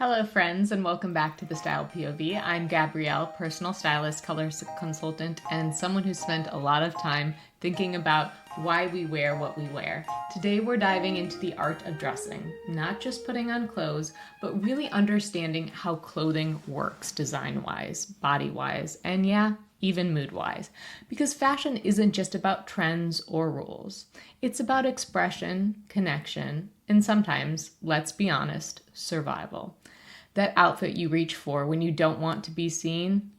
Hello friends and welcome back to the Style POV. I'm Gabrielle, personal stylist, color consultant, and someone who spent a lot of time thinking about why we wear what we wear. Today we're diving into the art of dressing, not just putting on clothes, but really understanding how clothing works design-wise, body-wise, and yeah, even mood-wise. Because fashion isn't just about trends or rules. It's about expression, connection, and sometimes, let's be honest, survival. That outfit you reach for when you don't want to be seen,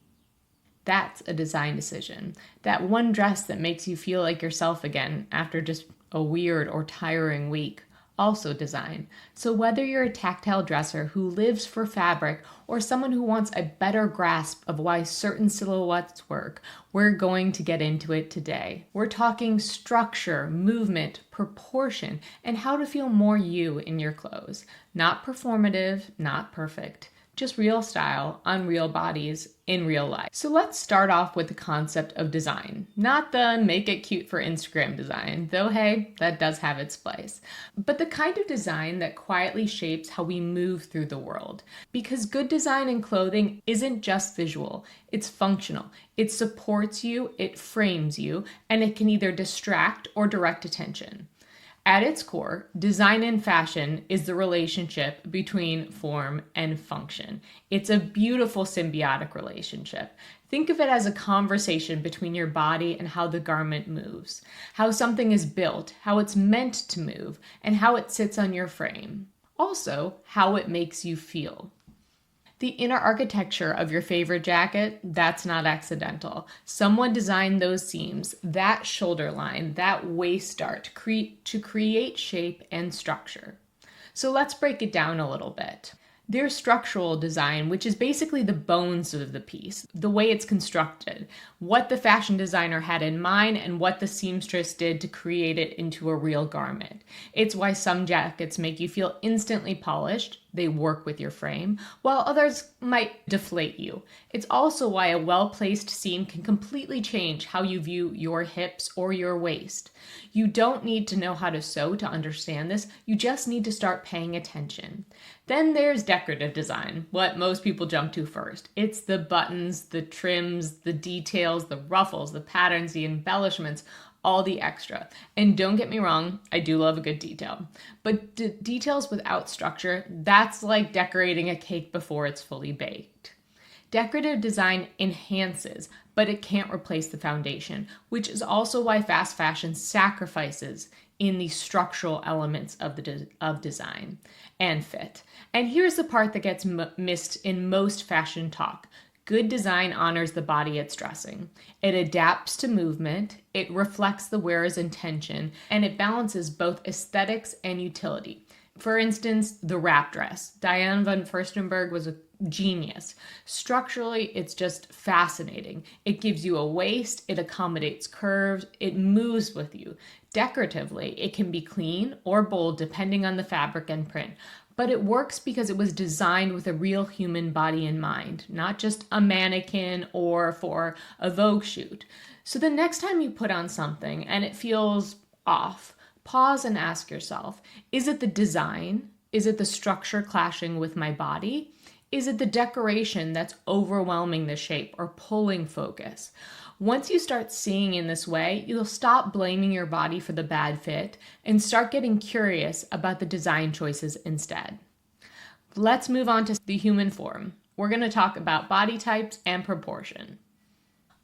that's a design decision. That one dress that makes you feel like yourself again after just a weird or tiring week, also design. So whether you're a tactile dresser who lives for fabric or someone who wants a better grasp of why certain silhouettes work, we're going to get into it today. We're talking structure, movement, proportion, and how to feel more you in your clothes. Not performative, not perfect. Just real style on real bodies in real life. So let's start off with the concept of design. Not the make it cute for Instagram design, though hey, that does have its place. But the kind of design that quietly shapes how we move through the world. Because good design in clothing isn't just visual, it's functional. It supports you, it frames you, and it can either distract or direct attention. At its core, design in fashion is the relationship between form and function. It's a beautiful symbiotic relationship. Think of it as a conversation between your body and how the garment moves, how something is built, how it's meant to move, and how it sits on your frame. Also, how it makes you feel. The inner architecture of your favorite jacket, that's not accidental. Someone designed those seams, that shoulder line, that waist dart to create shape and structure. So let's break it down a little bit. There's structural design, which is basically the bones of the piece, the way it's constructed, what the fashion designer had in mind and what the seamstress did to create it into a real garment. It's why some jackets make you feel instantly polished, they work with your frame, while others might deflate you. It's also why a well-placed seam can completely change how you view your hips or your waist. You don't need to know how to sew to understand this, you just need to start paying attention. Then there's decorative design, what most people jump to first. It's the buttons, the trims, the details, the ruffles, the patterns, the embellishments, all the extra. And don't get me wrong, I do love a good detail. But details without structure, that's like decorating a cake before it's fully baked. Decorative design enhances, but it can't replace the foundation, which is also why fast fashion sacrifices in the structural elements of design and fit. And here's the part that gets missed in most fashion talk. Good design honors the body it's dressing. It adapts to movement, it reflects the wearer's intention, and it balances both aesthetics and utility. For instance, the wrap dress. Diane von Furstenberg was a genius. Structurally, it's just fascinating. It gives you a waist, it accommodates curves, it moves with you. Decoratively, it can be clean or bold depending on the fabric and print. But it works because it was designed with a real human body in mind, not just a mannequin or for a Vogue shoot. So the next time you put on something and it feels off, pause and ask yourself, is it the design? Is it the structure clashing with my body? Is it the decoration that's overwhelming the shape or pulling focus? Once you start seeing in this way, you'll stop blaming your body for the bad fit and start getting curious about the design choices instead. Let's move on to the human form. We're going to talk about body types and proportion.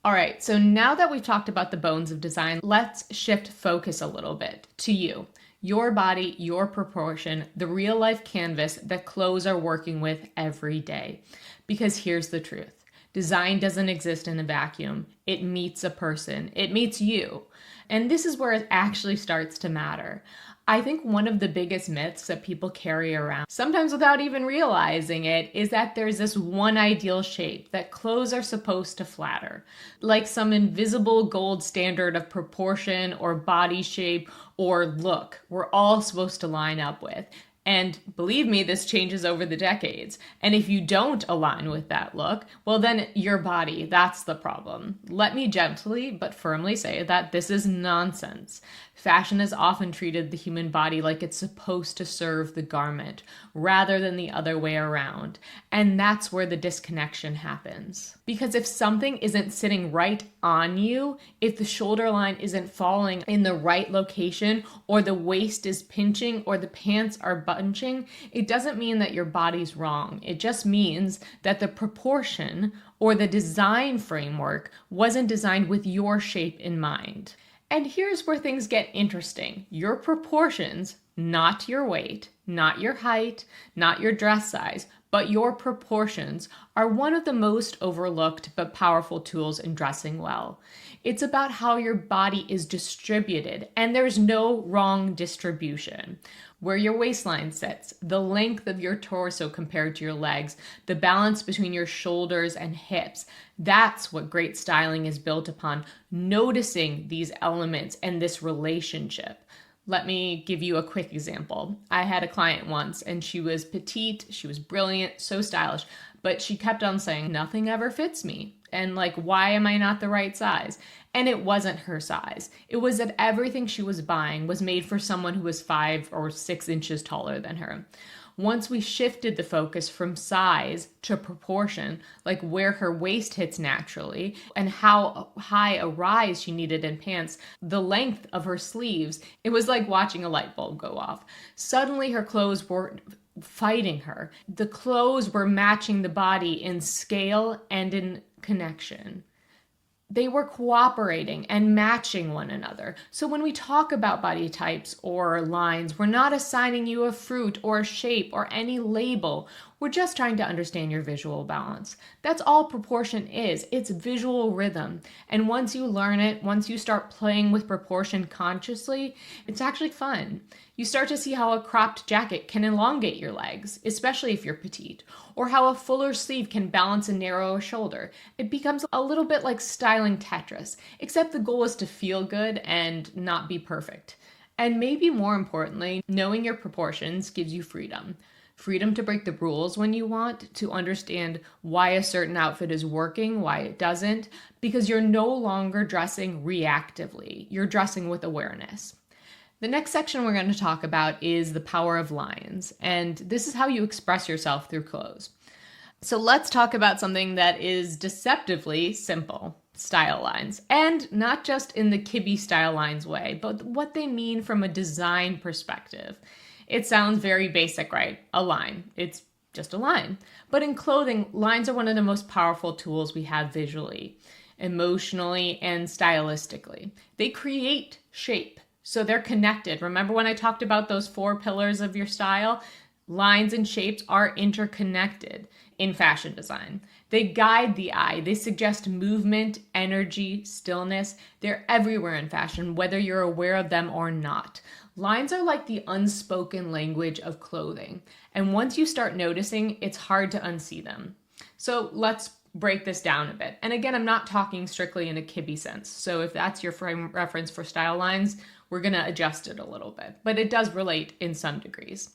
All right, so now that we've talked about the bones of design, let's shift focus a little bit to you. Your body, your proportion, the real life canvas that clothes are working with every day. Because here's the truth. Design doesn't exist in a vacuum. It meets a person. It meets you. And this is where it actually starts to matter. I think one of the biggest myths that people carry around, sometimes without even realizing it, is that there's this one ideal shape that clothes are supposed to flatter, like some invisible gold standard of proportion or body shape or look we're all supposed to line up with. And believe me, this changes over the decades. And if you don't align with that look, well, then your body, that's the problem. Let me gently but firmly say that this is nonsense. Fashion has often treated the human body like it's supposed to serve the garment rather than the other way around. And that's where the disconnection happens. Because if something isn't sitting right on you, if the shoulder line isn't falling in the right location, or the waist is pinching, or the pants are bunching, it doesn't mean that your body's wrong. It just means that the proportion or the design framework wasn't designed with your shape in mind. And here's where things get interesting. Your proportions, not your weight, not your height, not your dress size, but your proportions are one of the most overlooked but powerful tools in dressing well. It's about how your body is distributed, and there's no wrong distribution. Where your waistline sits, the length of your torso compared to your legs, the balance between your shoulders and hips. That's what great styling is built upon, noticing these elements and this relationship. Let me give you a quick example. I had a client once and she was petite, she was brilliant, so stylish, but she kept on saying, nothing ever fits me. And like, why am I not the right size? And it wasn't her size. It was that everything she was buying was made for someone who was 5 or 6 inches taller than her. Once we shifted the focus from size to proportion, like where her waist hits naturally and how high a rise she needed in pants, the length of her sleeves, it was like watching a light bulb go off. Suddenly her clothes weren't fighting her. The clothes were matching the body in scale and in connection. They were cooperating and matching one another. So when we talk about body types or lines, we're not assigning you a fruit or a shape or any label. We're just trying to understand your visual balance. That's all proportion is. It's visual rhythm. And once you learn it, once you start playing with proportion consciously, it's actually fun. You start to see how a cropped jacket can elongate your legs, especially if you're petite, or how a fuller sleeve can balance a narrower shoulder. It becomes a little bit like styling Tetris, except the goal is to feel good and not be perfect. And maybe more importantly, knowing your proportions gives you freedom. Freedom to break the rules when you want, to understand why a certain outfit is working, why it doesn't, because you're no longer dressing reactively. You're dressing with awareness. The next section we're going to talk about is the power of lines, and this is how you express yourself through clothes. So let's talk about something that is deceptively simple, style lines, and not just in the Kibbe style lines way, but what they mean from a design perspective. It sounds very basic, right? A line. It's just a line. But in clothing, lines are one of the most powerful tools we have visually, emotionally, and stylistically. They create shape. So they're connected. Remember when I talked about those 4 pillars of your style? Lines and shapes are interconnected in fashion design. They guide the eye. They suggest movement, energy, stillness. They're everywhere in fashion, whether you're aware of them or not. Lines are like the unspoken language of clothing. And once you start noticing, it's hard to unsee them. So let's break this down a bit. And again, I'm not talking strictly in a Kibbe sense. So if that's your frame reference for style lines, we're going to adjust it a little bit. But it does relate in some degrees.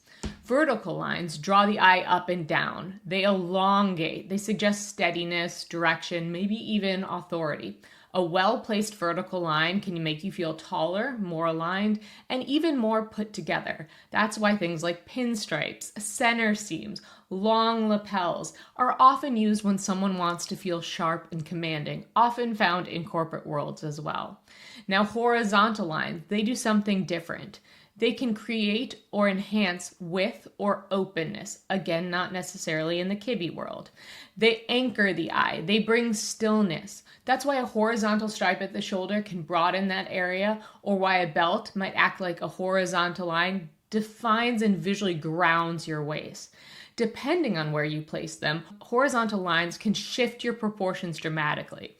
Vertical lines draw the eye up and down. They elongate. They suggest steadiness, direction, maybe even authority. A well-placed vertical line can make you feel taller, more aligned, and even more put together. That's why things like pinstripes, center seams, long lapels are often used when someone wants to feel sharp and commanding, often found in corporate worlds as well. Now, horizontal lines, they do something different. They can create or enhance width or openness. Again, not necessarily in the Kibbe world. They anchor the eye. They bring stillness. That's why a horizontal stripe at the shoulder can broaden that area, or why a belt might act like a horizontal line, defines and visually grounds your waist. Depending on where you place them, horizontal lines can shift your proportions dramatically.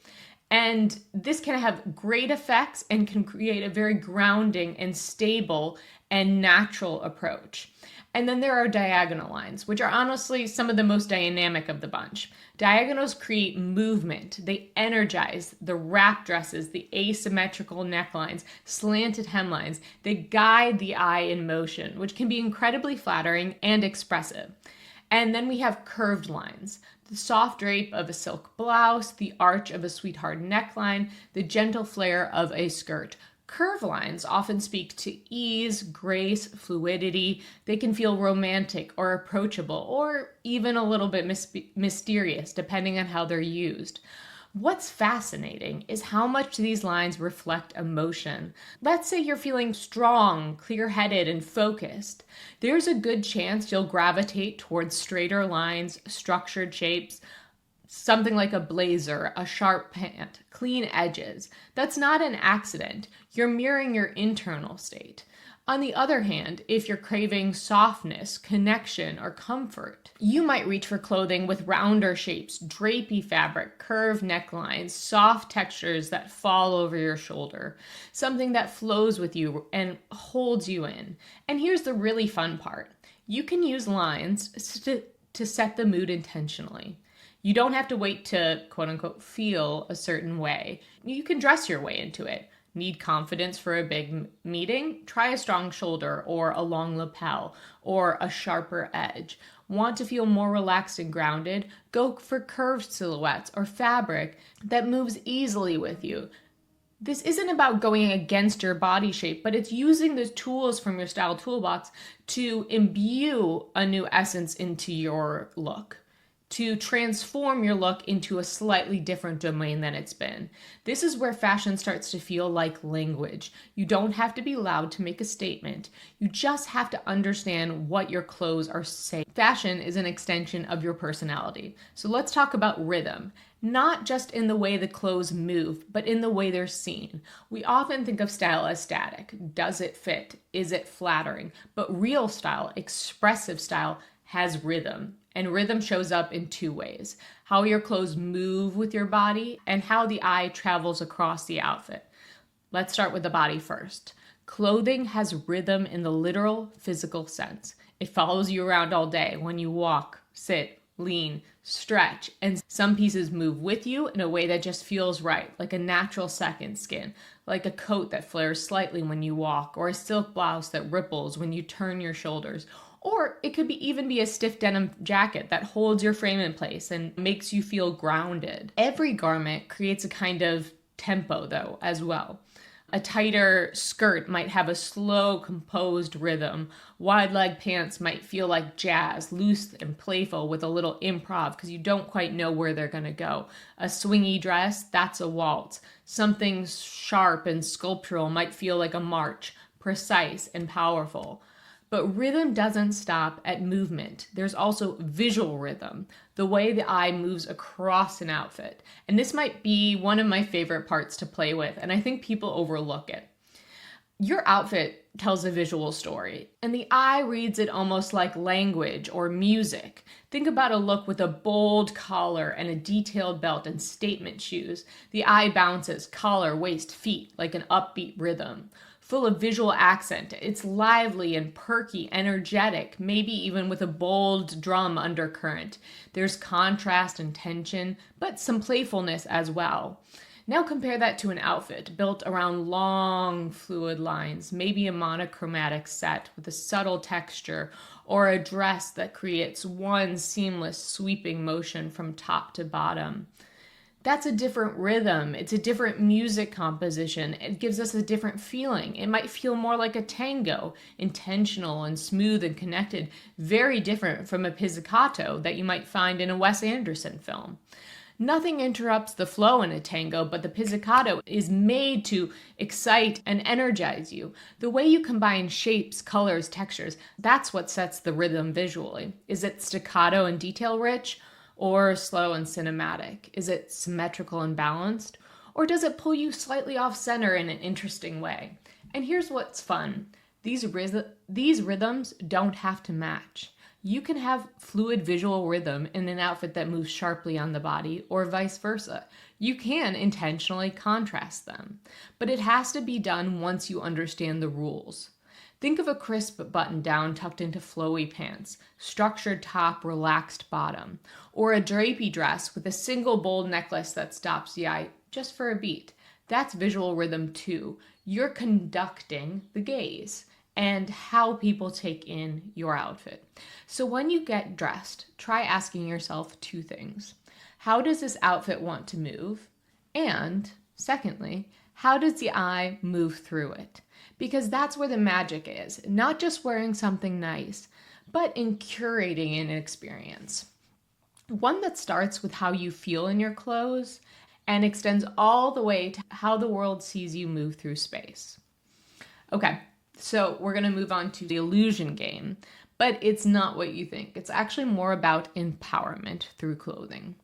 And this can have great effects and can create a very grounding and stable and natural approach. And then there are diagonal lines, which are honestly some of the most dynamic of the bunch. Diagonals create movement. They energize the wrap dresses, the asymmetrical necklines, slanted hemlines. They guide the eye in motion, which can be incredibly flattering and expressive. And then we have curved lines. The soft drape of a silk blouse, the arch of a sweetheart neckline, the gentle flare of a skirt. Curve lines often speak to ease, grace, fluidity. They can feel romantic or approachable or even a little bit mysterious depending on how they're used. What's fascinating is how much these lines reflect emotion. Let's say you're feeling strong, clear-headed, and focused. There's a good chance you'll gravitate towards straighter lines, structured shapes, something like a blazer, a sharp pant, clean edges. That's not an accident. You're mirroring your internal state. On the other hand, if you're craving softness, connection, or comfort, you might reach for clothing with rounder shapes, drapey fabric, curved necklines, soft textures that fall over your shoulder, something that flows with you and holds you in. And here's the really fun part. You can use lines to set the mood intentionally. You don't have to wait to, quote unquote, feel a certain way. You can dress your way into it. Need confidence for a big meeting? Try a strong shoulder or a long lapel or a sharper edge. Want to feel more relaxed and grounded? Go for curved silhouettes or fabric that moves easily with you. This isn't about going against your body shape, but it's using the tools from your style toolbox to imbue a new essence into your look, to transform your look into a slightly different domain than it's been. This is where fashion starts to feel like language. You don't have to be loud to make a statement. You just have to understand what your clothes are saying. Fashion is an extension of your personality. So let's talk about rhythm. Not just in the way the clothes move, but in the way they're seen. We often think of style as static. Does it fit? Is it flattering? But real style, expressive style, has rhythm. And rhythm shows up in two ways: how your clothes move with your body and how the eye travels across the outfit. Let's start with the body first. Clothing has rhythm in the literal physical sense. It follows you around all day when you walk, sit, lean, stretch, and some pieces move with you in a way that just feels right, like a natural second skin, like a coat that flares slightly when you walk, or a silk blouse that ripples when you turn your shoulders. Or it could even be a stiff denim jacket that holds your frame in place and makes you feel grounded. Every garment creates a kind of tempo, though, as well. A tighter skirt might have a slow, composed rhythm. Wide leg pants might feel like jazz, loose and playful with a little improv because you don't quite know where they're going to go. A swingy dress, that's a waltz. Something sharp and sculptural might feel like a march, precise and powerful. But rhythm doesn't stop at movement. There's also visual rhythm, the way the eye moves across an outfit. And this might be one of my favorite parts to play with, and I think people overlook it. Your outfit tells a visual story, and the eye reads it almost like language or music. Think about a look with a bold collar and a detailed belt and statement shoes. The eye bounces, collar, waist, feet, like an upbeat rhythm. Full of visual accent. It's lively and perky, energetic, maybe even with a bold drum undercurrent. There's contrast and tension, but some playfulness as well. Now compare that to an outfit built around long, fluid lines, maybe a monochromatic set with a subtle texture, or a dress that creates one seamless, sweeping motion from top to bottom. That's a different rhythm. It's a different music composition. It gives us a different feeling. It might feel more like a tango, intentional and smooth and connected, very different from a pizzicato that you might find in a Wes Anderson film. Nothing interrupts the flow in a tango, but the pizzicato is made to excite and energize you. The way you combine shapes, colors, textures, that's what sets the rhythm visually. Is it staccato and detail rich? Or slow and cinematic? Is it symmetrical and balanced? Or does it pull you slightly off center in an interesting way? And here's what's fun. These rhythms don't have to match. You can have fluid visual rhythm in an outfit that moves sharply on the body, or vice versa. You can intentionally contrast them. But it has to be done once you understand the rules. Think of a crisp button down tucked into flowy pants, structured top, relaxed bottom, or a drapey dress with a single bold necklace that stops the eye just for a beat. That's visual rhythm too. You're conducting the gaze and how people take in your outfit. So when you get dressed, try asking yourself two things. How does this outfit want to move? And secondly, how does the eye move through it? Because that's where the magic is, not just wearing something nice, but in curating an experience. One that starts with how you feel in your clothes and extends all the way to how the world sees you move through space. Okay, so we're gonna move on to the illusion game, but it's not what you think. It's actually more about empowerment through clothing.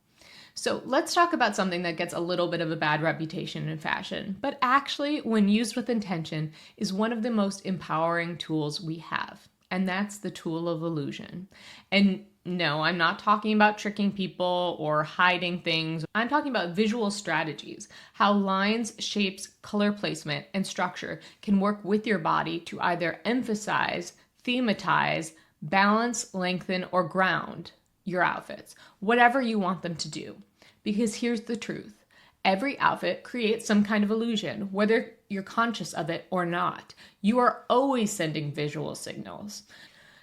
So let's talk about something that gets a little bit of a bad reputation in fashion, but actually, when used with intention, is one of the most empowering tools we have, and that's the tool of illusion. And no, I'm not talking about tricking people or hiding things. I'm talking about visual strategies, how lines, shapes, color placement, and structure can work with your body to either emphasize, thematize, balance, lengthen, or ground your outfits, whatever you want them to do. Because here's the truth. Every outfit creates some kind of illusion, whether you're conscious of it or not. You are always sending visual signals.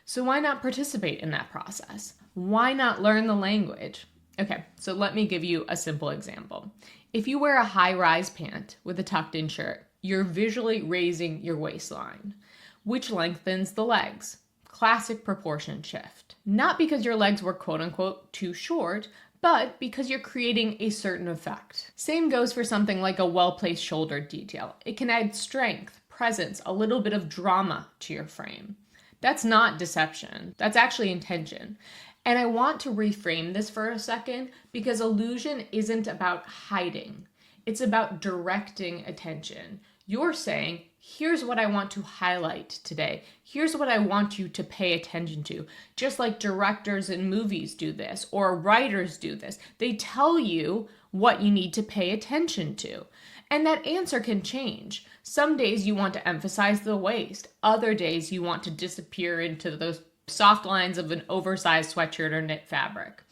So why not participate in that process? Why not learn the language? Okay, so let me give you a simple example. If you wear a high-rise pant with a tucked-in shirt, you're visually raising your waistline, which lengthens the legs. Classic proportion shift. Not because your legs were quote-unquote too short, but because you're creating a certain effect. Same goes for something like a well-placed shoulder detail. It can add strength, presence, a little bit of drama to your frame. That's not deception. That's actually intention. And I want to reframe this for a second because illusion isn't about hiding. It's about directing attention. You're saying, here's what I want to highlight today. Here's what I want you to pay attention to. Just like directors in movies do this or writers do this. They tell you what you need to pay attention to. And that answer can change. Some days you want to emphasize the waist. Other days you want to disappear into those soft lines of an oversized sweatshirt or knit fabric.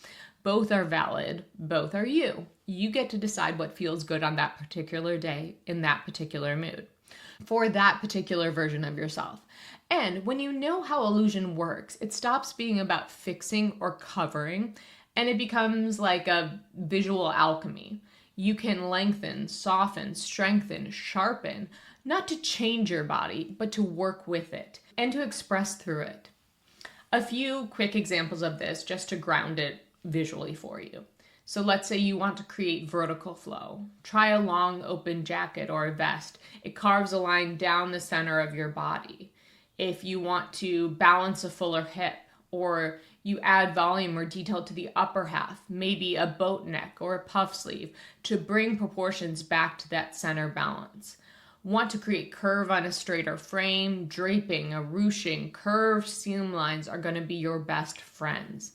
Both are valid. Both are you. You get to decide what feels good on that particular day in that particular mood for that particular version of yourself. And when you know how illusion works, it stops being about fixing or covering, and it becomes like a visual alchemy. You can lengthen, soften, strengthen, sharpen, not to change your body, but to work with it and to express through it. A few quick examples of this just to ground it visually for you. So let's say you want to create vertical flow. Try a long open jacket or a vest. It carves a line down the center of your body. If you want to balance a fuller hip, or you add volume or detail to the upper half, maybe a boat neck or a puff sleeve to bring proportions back to that center balance. Want to create curve on a straighter frame, draping, a ruching, curved seam lines are going to be your best friends.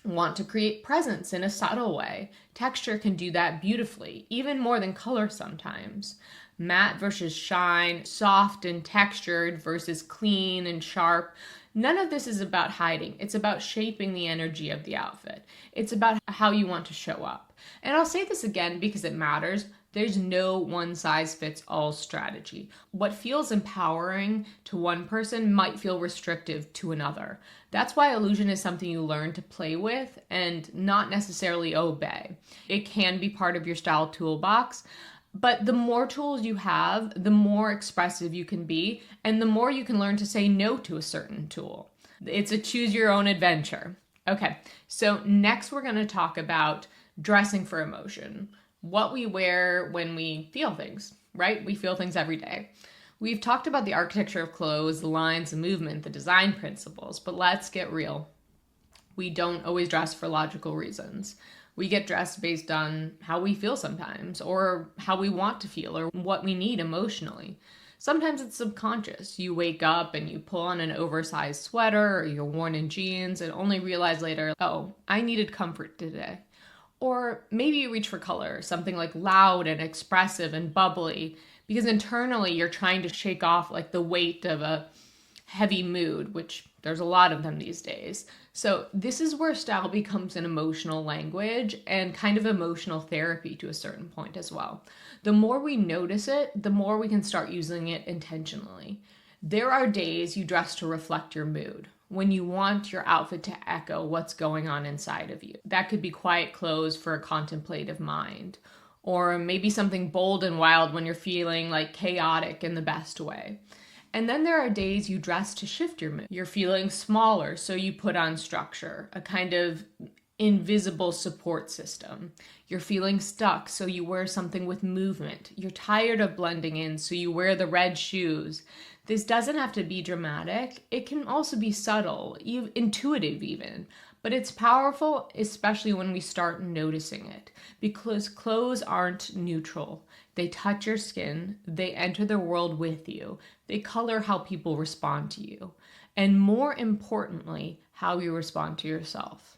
Want to create presence in a subtle way. Texture can do that beautifully, even more than color sometimes. Matte versus shine, soft and textured versus clean and sharp. None of this is about hiding. It's about shaping the energy of the outfit. It's about how you want to show up. And I'll say this again because it matters. There's no one-size-fits-all strategy. What feels empowering to one person might feel restrictive to another. That's why illusion is something you learn to play with and not necessarily obey. It can be part of your style toolbox, but the more tools you have, the more expressive you can be, and the more you can learn to say no to a certain tool. It's a choose your own adventure. Okay, so next we're going to talk about dressing for emotion. What we wear when we feel things, right? We feel things every day. We've talked about the architecture of clothes, the lines, the movement, the design principles, but let's get real. We don't always dress for logical reasons. We get dressed based on how we feel sometimes, or how we want to feel, or what we need emotionally. Sometimes it's subconscious. You wake up and you pull on an oversized sweater, or you're worn in jeans, and only realize later, oh, I needed comfort today. Or maybe you reach for color, something like loud and expressive and bubbly, because internally you're trying to shake off like the weight of a heavy mood, which there's a lot of them these days. So this is where style becomes an emotional language and kind of emotional therapy to a certain point as well. The more we notice it, the more we can start using it intentionally. There are days you dress to reflect your mood, when you want your outfit to echo what's going on inside of you. That could be quiet clothes for a contemplative mind, or maybe something bold and wild when you're feeling like chaotic in the best way. And then there are days you dress to shift your mood. You're feeling smaller, so you put on structure, a kind of invisible support system. You're feeling stuck, so you wear something with movement. You're tired of blending in, so you wear the red shoes. This doesn't have to be dramatic. It can also be subtle, intuitive even. But it's powerful, especially when we start noticing it, because clothes aren't neutral. They touch your skin, they enter the world with you, they color how people respond to you, and more importantly, how you respond to yourself.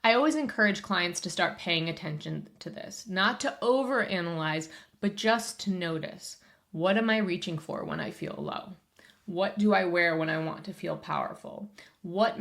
I always encourage clients to start paying attention to this, not to overanalyze, but just to notice. What am I reaching for when I feel low? What do I wear when I want to feel powerful? What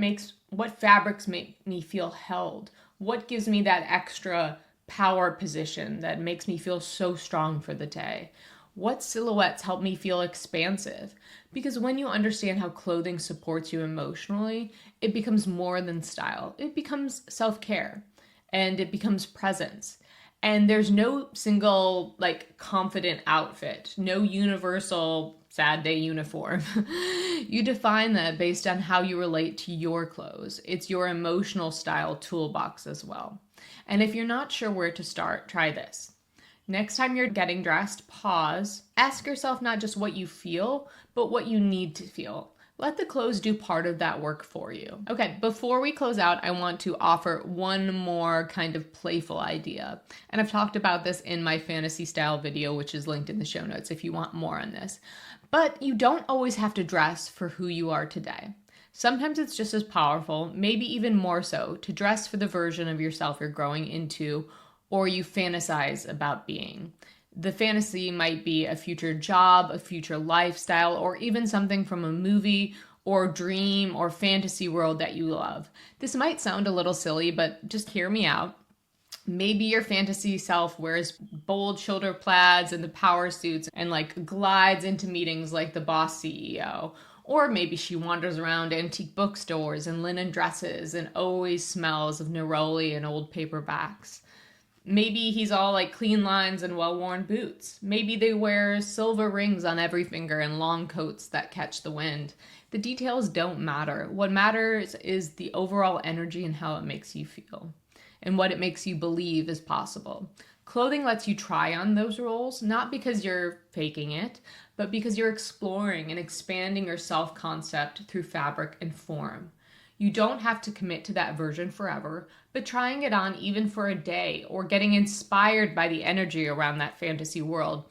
fabrics make me feel held? What gives me that extra power position that makes me feel so strong for the day? What silhouettes help me feel expansive? Because when you understand how clothing supports you emotionally, it becomes more than style. It becomes self-care, and it becomes presence. And there's no single confident outfit, no universal sad day uniform. You define that based on how you relate to your clothes. It's your emotional style toolbox as well. And if you're not sure where to start, try this. Next time you're getting dressed, pause. Ask yourself not just what you feel, but what you need to feel. Let the clothes do part of that work for you. Okay, before we close out, I want to offer one more kind of playful idea. And I've talked about this in my fantasy style video, which is linked in the show notes if you want more on this. But you don't always have to dress for who you are today. Sometimes it's just as powerful, maybe even more so, to dress for the version of yourself you're growing into or you fantasize about being. The fantasy might be a future job, a future lifestyle, or even something from a movie or dream or fantasy world that you love. This might sound a little silly, but just hear me out. Maybe your fantasy self wears bold shoulder plaids and the power suits and glides into meetings like the boss CEO. Or maybe she wanders around antique bookstores and linen dresses and always smells of neroli and old paperbacks. Maybe he's all clean lines and well-worn boots. Maybe they wear silver rings on every finger and long coats that catch the wind. The details don't matter. What matters is the overall energy and how it makes you feel, and what it makes you believe is possible. Clothing lets you try on those roles, not because you're faking it, but because you're exploring and expanding your self-concept through fabric and form. You don't have to commit to that version forever, but trying it on even for a day or getting inspired by the energy around that fantasy world,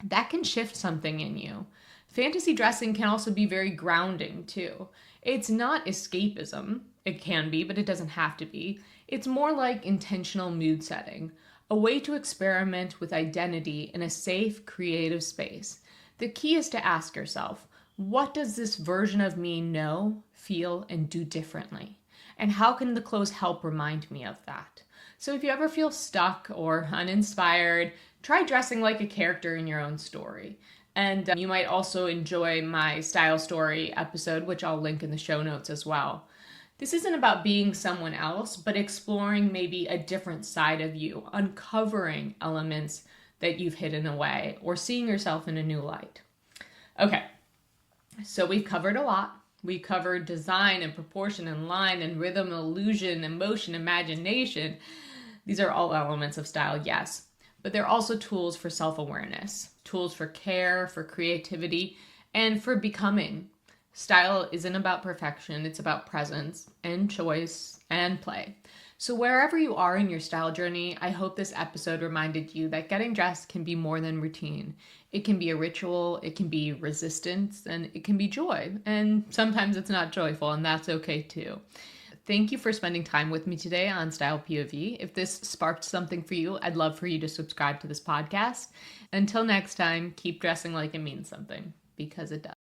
that can shift something in you. Fantasy dressing can also be very grounding too. It's not escapism. It can be, but it doesn't have to be. It's more like intentional mood setting, a way to experiment with identity in a safe, creative space. The key is to ask yourself, what does this version of me know, feel, and do differently? And how can the clothes help remind me of that? So if you ever feel stuck or uninspired, try dressing like a character in your own story. And you might also enjoy my style story episode, which I'll link in the show notes as well. This isn't about being someone else, but exploring maybe a different side of you, uncovering elements that you've hidden away, or seeing yourself in a new light. Okay, so we've covered a lot. We covered design and proportion and line and rhythm, illusion, emotion, imagination. These are all elements of style, yes, but they're also tools for self-awareness, tools for care, for creativity, and for becoming. Style isn't about perfection, it's about presence and choice and play. So wherever you are in your style journey, I hope this episode reminded you that getting dressed can be more than routine. It can be a ritual, it can be resistance, and it can be joy. And sometimes it's not joyful, and that's okay too. Thank you for spending time with me today on Style POV. If this sparked something for you, I'd love for you to subscribe to this podcast. Until next time, keep dressing like it means something, because it does.